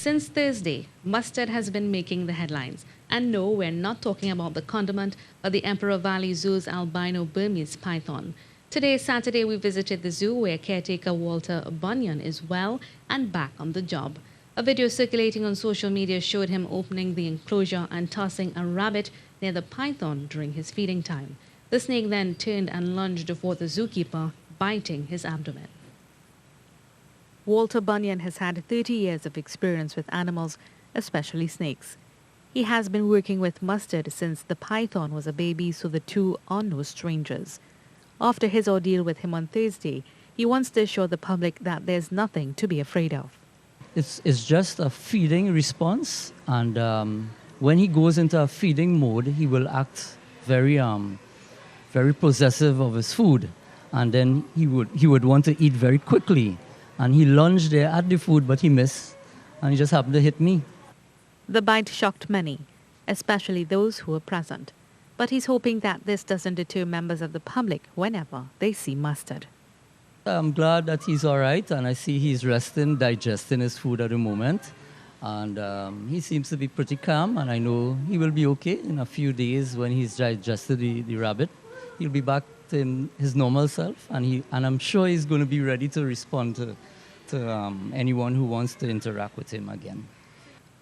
Since Thursday, mustard has been making the headlines. And no, we're not talking about the condiment, but the Emperor Valley Zoo's albino Burmese python. Today, Saturday, we visited the zoo where caretaker Walter Bonyun is well and back on the job. A video circulating on social media showed him opening the enclosure and tossing a rabbit near the python during his feeding time. The snake then turned and lunged toward the zookeeper, biting his abdomen. Walter Bonyun has had 30 years of experience with animals, especially snakes. He has been working with mustard since the python was a baby, so the two are no strangers. After his ordeal with him on Thursday, he wants to assure the public that there's nothing to be afraid of. It's just a feeding response, and when he goes into a feeding mode, he will act very possessive of his food, and then he would want to eat very quickly. And he lunged there at the food, but he missed, and he just happened to hit me. The bite shocked many, especially those who were present. But he's hoping that this doesn't deter members of the public whenever they see mustard. I'm glad that he's all right, and I see he's resting, digesting his food at the moment. And he seems to be pretty calm, and I know he will be okay in a few days when he's digested the rabbit. He'll be back in his normal self, and I'm sure he's going to be ready to respond to anyone who wants to interact with him again.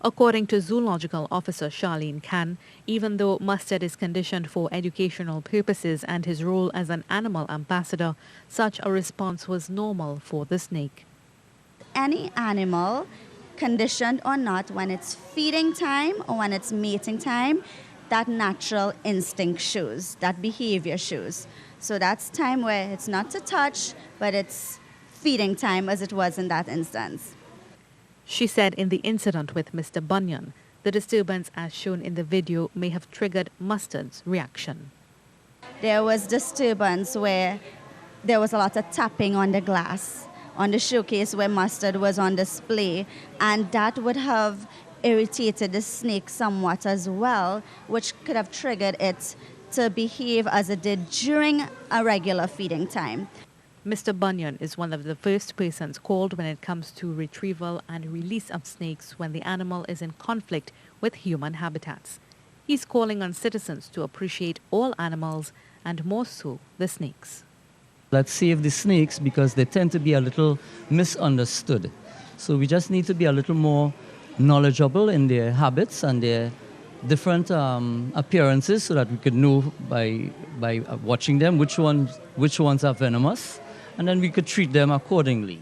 According to Zoological Officer Charlene Khan, even though mustard is conditioned for educational purposes and his role as an animal ambassador, such a response was normal for the snake. Any animal, conditioned or not, when it's feeding time or when it's mating time, that natural instinct shows, that behavior shows. So that's time where it's not to touch, but it's feeding time as it was in that instance. She said in the incident with Mr. Bonyun, the disturbance as shown in the video may have triggered mustard's reaction. There was disturbance where there was a lot of tapping on the glass, on the showcase where mustard was on display, and that would have irritated the snake somewhat as well, which could have triggered it to behave as it did during a regular feeding time. Mr. Bonyun is one of the first persons called when it comes to retrieval and release of snakes when the animal is in conflict with human habitats. He's calling on citizens to appreciate all animals and more so the snakes. Let's save the snakes because they tend to be a little misunderstood. So we just need to be a little more knowledgeable in their habits and their different appearances so that we could know by watching them which ones are venomous, and then we could treat them accordingly.